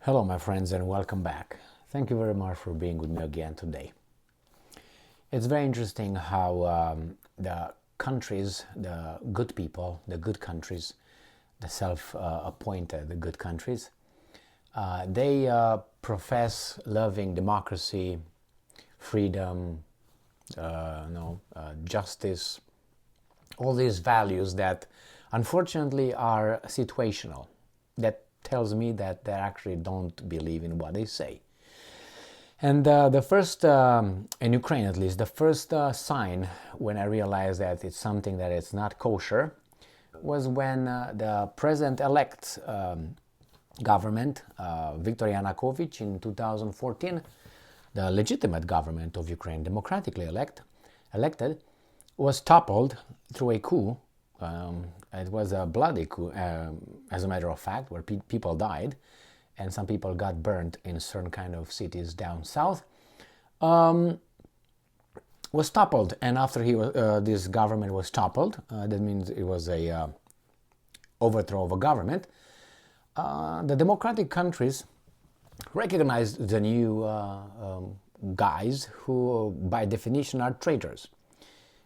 Hello, my friends, and welcome back. Thank you very much for being with me again today. It's very interesting how the countries, the good people, the good countries, the self-appointed good countries, they profess loving democracy, freedom, justice, all these values that unfortunately are situational. That tells me that they actually don't believe in what they say. And the first, in Ukraine at least, the first sign when I realized that it's something that it's not kosher was when the president-elect government, Viktor Yanukovych in 2014, the legitimate government of Ukraine, democratically elected, was toppled through a coup. It was a bloody coup, as a matter of fact, where people died and some people got burned in certain kind of cities down south. Was toppled, and after this government was toppled, that means it was a overthrow of a government. The democratic countries recognized the new guys who, by definition, are traitors.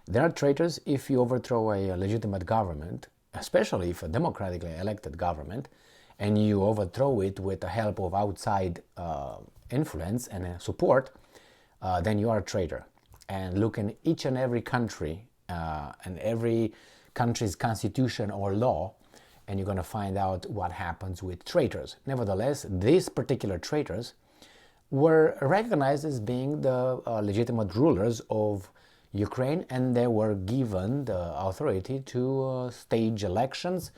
They are traitors if you overthrow a legitimate government, especially if a democratically elected government, and you overthrow it with the help of outside influence and support, then you are a traitor. And look in each and every country and every country's constitution or law, and you're going to find out what happens with traitors. Nevertheless, these particular traitors were recognized as being the legitimate rulers of Ukraine, and they were given the authority to stage elections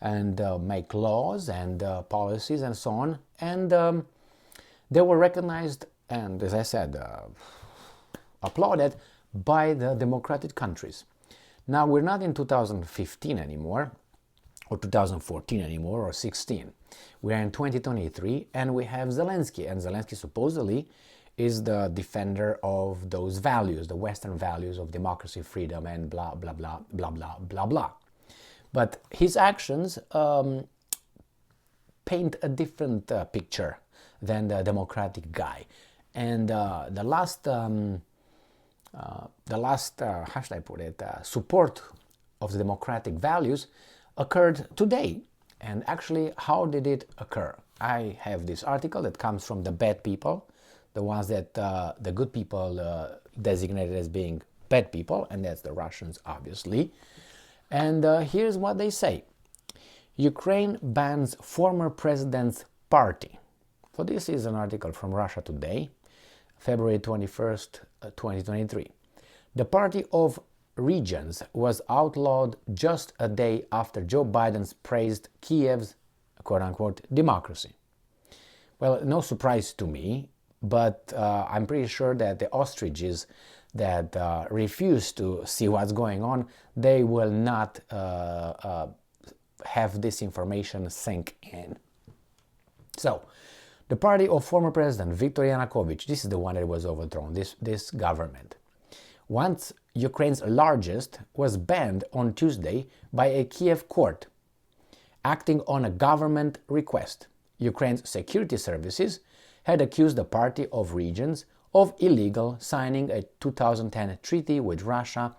and make laws and policies and so on. And they were recognized and, as I said, applauded by the democratic countries. Now, we're not in 2015 anymore, or 2014 anymore, or 16. We're in 2023, and we have Zelensky, and Zelensky supposedly is the defender of those values, the Western values of democracy, freedom, and blah, blah, blah, blah, blah, blah, blah. But his actions paint a different picture than the democratic guy. And the last, how should I put it, support of the democratic values occurred today. And actually, how did it occur? I have this article that comes from the bad people, the ones that the good people designated as being bad people, and that's the Russians, obviously. And here's what they say. Ukraine bans former president's party. So this is an article from Russia Today, February 21st, 2023. The Party of Regions was outlawed just a day after Joe Biden praised Kiev's quote-unquote democracy. Well, no surprise to me, but I'm pretty sure that the ostriches that refuse to see what's going on, they will not have this information sink in. So, the party of former President Viktor Yanukovych, this is the one that was overthrown, this government, once Ukraine's largest, was banned on Tuesday by a Kiev court, acting on a government request. Ukraine's security services had accused the Party of Regions of illegal signing a 2010 treaty with Russia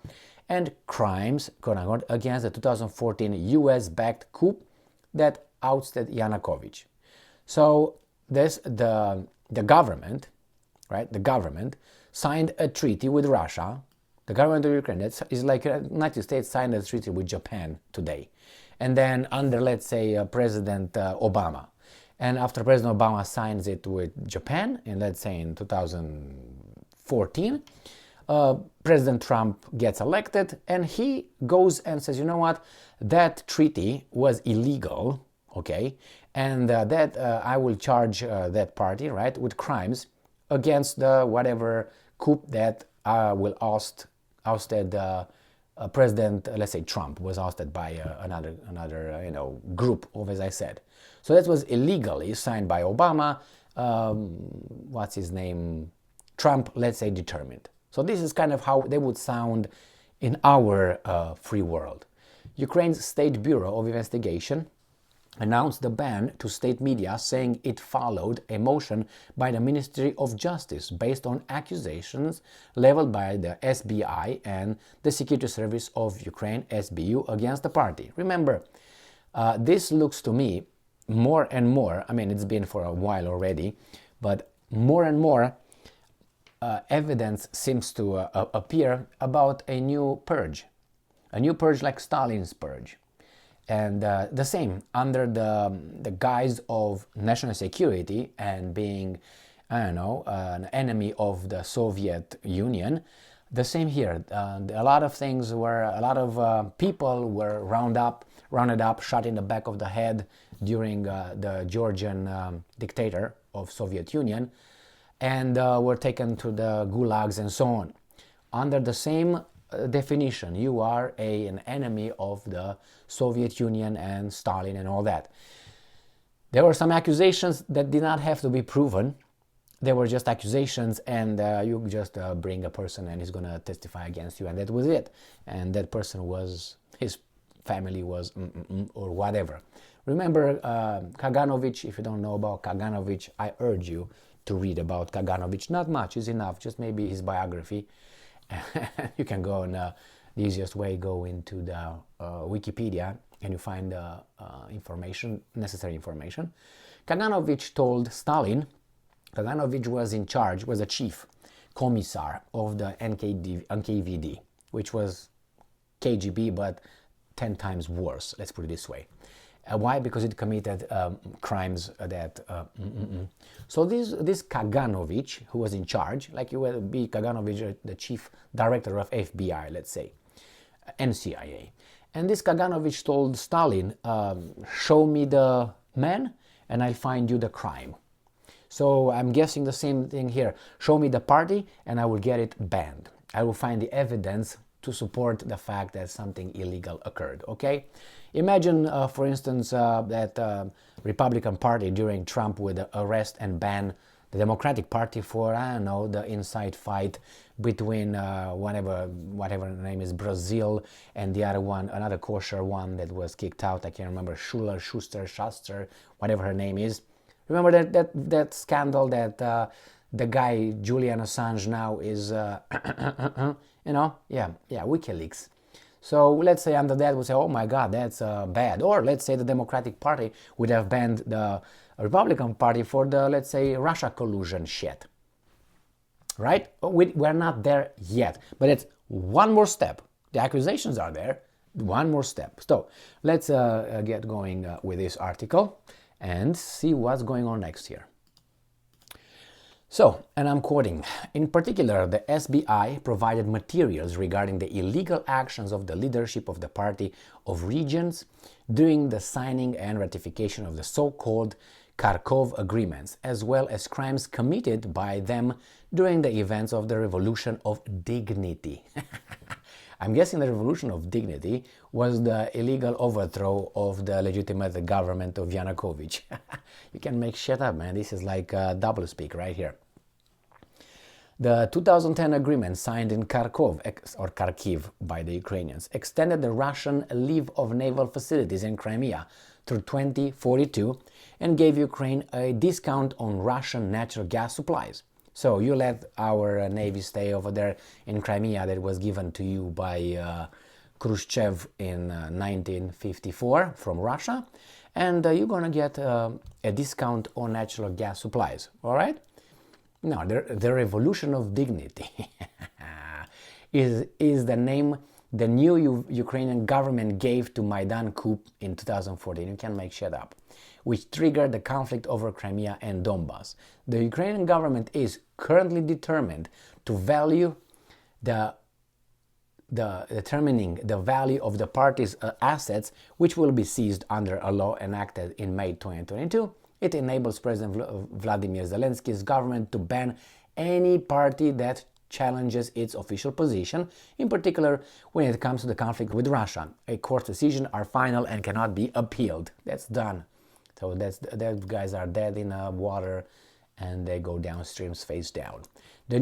and crimes, quote-unquote, against the 2014 US-backed coup that ousted Yanukovych. So the government, right? The government signed a treaty with Russia. The government of Ukraine is like the United States signed a treaty with Japan today, and then under, let's say, President Obama. And after President Obama signs it with Japan, and let's say in 2014, President Trump gets elected, and he goes and says, you know what, that treaty was illegal, okay, and that I will charge that party, right, with crimes against the whatever coup that will ousted President, let's say Trump was ousted by another group of, as I said. So that was illegally signed by Obama. What's his name? Trump, let's say, determined. So this is kind of how they would sound in our free world. Ukraine's State Bureau of Investigation announced the ban to state media, saying it followed a motion by the Ministry of Justice based on accusations leveled by the SBI and the Security Service of Ukraine, SBU, against the party. Remember, this looks to me more and more, I mean, it's been for a while already, but more and more evidence seems to appear about a new purge like Stalin's purge. And the same, under the guise of national security and being, I don't know, an enemy of the Soviet Union, the same here. A lot of things were, a lot of people were rounded up, shot in the back of the head during the Georgian dictator of Soviet Union, and were taken to the gulags and so on. Under the same definition, you are an enemy of the Soviet Union and Stalin and all that. There were some accusations that did not have to be proven. They were just accusations, and you just bring a person and he's going to testify against you, and that was it. And that person was, his family was or whatever. Remember Kaganovich. If you don't know about Kaganovich, I urge you to read about Kaganovich. Not much is enough, just maybe his biography. You can go in the easiest way, go into the Wikipedia, and you find the information, necessary information. Kaganovich told Stalin, Kaganovich was in charge, was a chief commissar of the NKVD, which was KGB, but 10 times worse, let's put it this way. Why? Because it committed crimes that... So this Kaganovich, who was in charge, like you would be Kaganovich, the chief director of FBI, let's say, and CIA. And this Kaganovich told Stalin, show me the man and I'll find you the crime. So I'm guessing the same thing here. Show me the party and I will get it banned. I will find the evidence to support the fact that something illegal occurred, okay? Imagine, for instance, that Republican Party during Trump would arrest and ban the Democratic Party for, I don't know, the inside fight between whatever the name is, Brazil, and the other one, another kosher one that was kicked out. I can't remember, Schuster, whatever her name is. Remember that scandal that the guy Julian Assange now is, you know, yeah, WikiLeaks. So let's say under that we say, oh my God, that's bad. Or let's say the Democratic Party would have banned the Republican Party for the, let's say, Russia collusion shit. Right? We're not there yet, but it's one more step. The accusations are there, one more step. So let's get going with this article and see what's going on next here. So, and I'm quoting, in particular, the SBI provided materials regarding the illegal actions of the leadership of the Party of Regions during the signing and ratification of the so-called Kharkov agreements, as well as crimes committed by them during the events of the Revolution of Dignity. I'm guessing the Revolution of Dignity was the illegal overthrow of the legitimate government of Yanukovych. You can make shit up, man. This is like doublespeak right here. The 2010 agreement signed in Kharkov, or Kharkiv by the Ukrainians, extended the Russian leave of naval facilities in Crimea through 2042 and gave Ukraine a discount on Russian natural gas supplies. So you let our navy stay over there in Crimea that was given to you by Khrushchev in 1954 from Russia, and you're gonna get a discount on natural gas supplies, all right? Now, the Revolution of Dignity is the name the new Ukrainian government gave to Maidan coup in 2014. You can make shit up, which triggered the conflict over Crimea and Donbass. The Ukrainian government is currently determined to value determining the value of the party's assets, which will be seized under a law enacted in May 2022. It enables President Vladimir Zelensky's government to ban any party that challenges its official position, in particular when it comes to the conflict with Russia. A court decision are final and cannot be appealed. That's done. So those guys are dead in water and they go downstream face down. The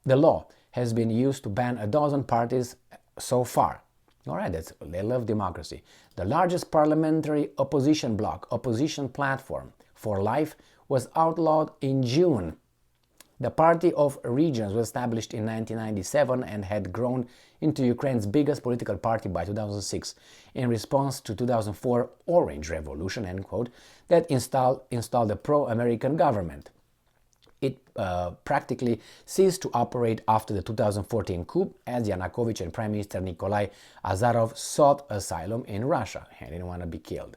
law has been used to ban a dozen parties so far. All right, they love democracy. The largest parliamentary opposition bloc, opposition platform for life, was outlawed in June. The Party of Regions was established in 1997 and had grown into Ukraine's biggest political party by 2006 in response to 2004 Orange Revolution, end quote, that installed a pro-American government. It practically ceased to operate after the 2014 coup, as Yanukovych and Prime Minister Nikolai Azarov sought asylum in Russia. He didn't want to be killed.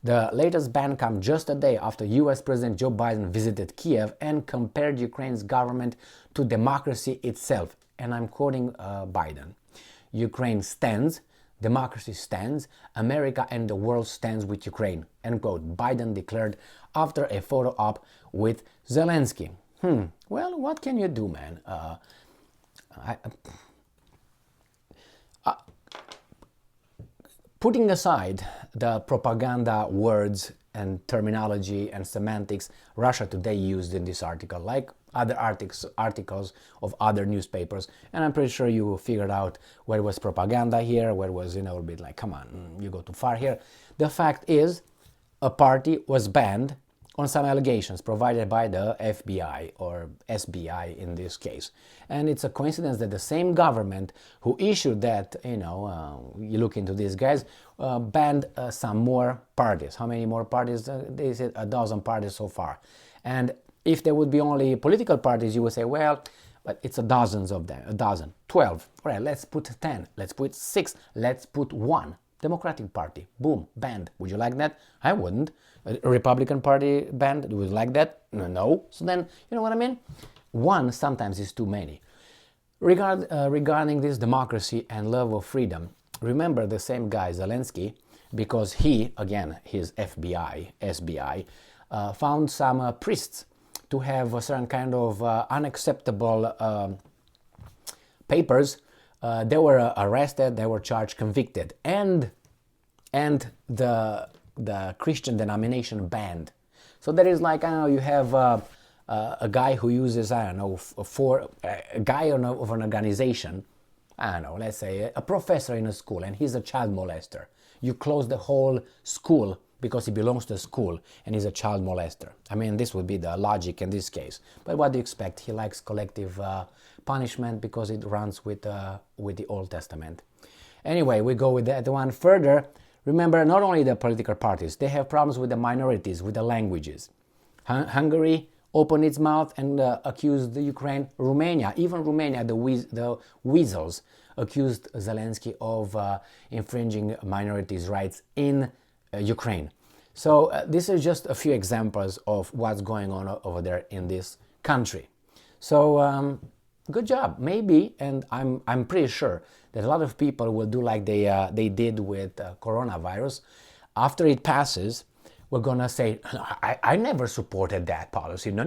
The latest ban comes just a day after US President Joe Biden visited Kiev and compared Ukraine's government to democracy itself. And I'm quoting Biden. Ukraine stands, democracy stands, America and the world stands with Ukraine, end quote, Biden declared after a photo op with Zelensky. Well, what can you do, man? Putting aside the propaganda words and terminology and semantics Russia Today used in this article, like other articles of other newspapers, and I'm pretty sure you figured out where was propaganda here, where was, a bit like, come on, you go too far here. The fact is, a party was banned on some allegations provided by the FBI or SBI in this case. And it's a coincidence that the same government who issued that, you look into these guys, banned some more parties. How many more parties? They said a dozen parties so far. And if there would be only political parties, you would say, well, but it's dozens of them, a dozen, 12. All right, let's put 10, let's put 6, let's put 1. Democratic Party, boom, banned. Would you like that? I wouldn't. A Republican Party banned, would you like that? No. So then, you know what I mean? One sometimes is too many. Regarding this democracy and love of freedom, remember the same guy, Zelensky, because he, again, his SBI, found some priests to have a certain kind of unacceptable papers. They were arrested, they were charged, convicted, and the Christian denomination banned. So there is like, I don't know, you have a guy who uses, I don't know, a guy of an organization, I don't know, let's say a professor in a school, and he's a child molester. You close the whole school because he belongs to a school and he's a child molester. I mean, this would be the logic in this case. But what do you expect? He likes collective punishment because it runs with the Old Testament. Anyway, we go with that one further. Remember, not only the political parties, they have problems with the minorities, with the languages. Hungary opened its mouth and accused the Ukraine. Even Romania, the weasels, accused Zelensky of infringing minorities' rights in Ukraine. So these are just a few examples of what's going on over there in this country. So good job, maybe, and I'm pretty sure that a lot of people will do like they did with coronavirus. After it passes, we're gonna say, I never supported that policy. No,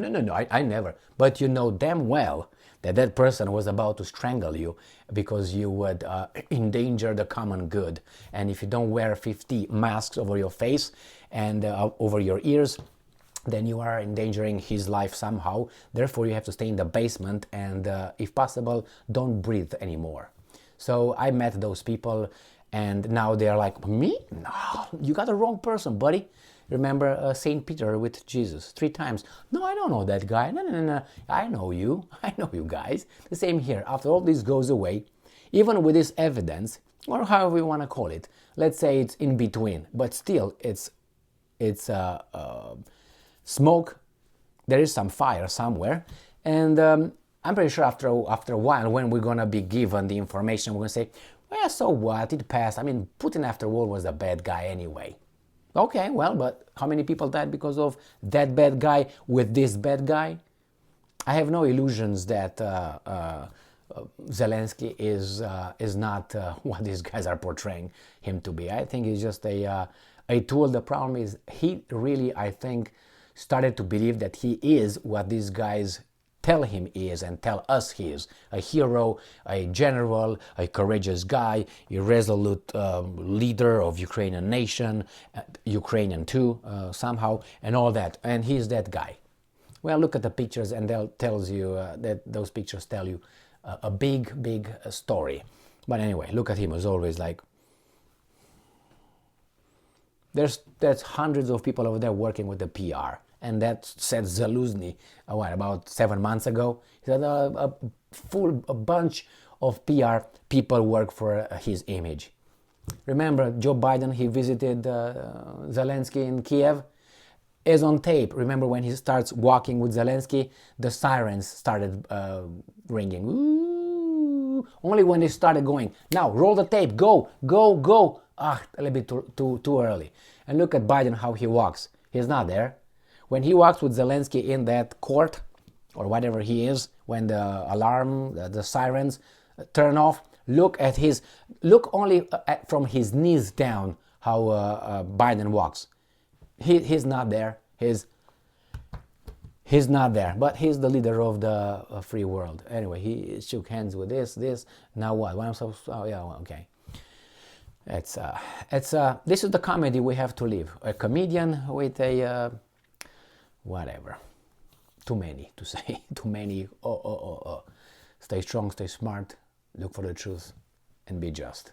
I never. But you know damn well that person was about to strangle you because you would endanger the common good. And if you don't wear 50 masks over your face and over your ears, then you are endangering his life somehow. Therefore, you have to stay in the basement and, if possible, don't breathe anymore. So I met those people, and now they're like, me? No, you got the wrong person, buddy. Remember St. Peter with Jesus 3 times. No, I don't know that guy. No. I know you. I know you guys. The same here. After all this goes away, even with this evidence, or however we want to call it, let's say it's in between, but still it's smoke. There is some fire somewhere, and I'm pretty sure after a while, when we're gonna be given the information, we're gonna say, well, so what? It passed. I mean, Putin after all was a bad guy anyway. Okay, well, but how many people died because of that bad guy with this bad guy? I have no illusions that Zelensky is not what these guys are portraying him to be. I think he's just a tool. The problem is he really, I think, started to believe that he is what these guys tell him he is and tell us he is. A hero, a general, a courageous guy, a resolute leader of Ukrainian nation, Ukrainian too, somehow, and all that. And he's that guy. Well, look at the pictures and tells you that those pictures tell you a big story. But anyway, look at him as always like, There's hundreds of people over there working with the PR. And that said Zaluzny, about 7 months ago. He said a bunch of PR people work for his image. Remember Joe Biden, he visited Zelensky in Kiev? Is on tape. Remember when he starts walking with Zelensky, the sirens started ringing. Ooh. Only when they started going. Now, roll the tape. Go, go, go. A little bit too early. And look at Biden, how he walks. He's not there. When he walks with Zelensky in that court, or whatever he is, when the alarm, the sirens turn off, look only from his knees down how Biden walks. He's not there. He's not there. But he's the leader of the free world. Anyway, he shook hands with this. Now what? Okay. This is the comedy we have to live. A comedian with a whatever. Too many to say. Too many. Stay strong, stay smart, look for the truth, and be just.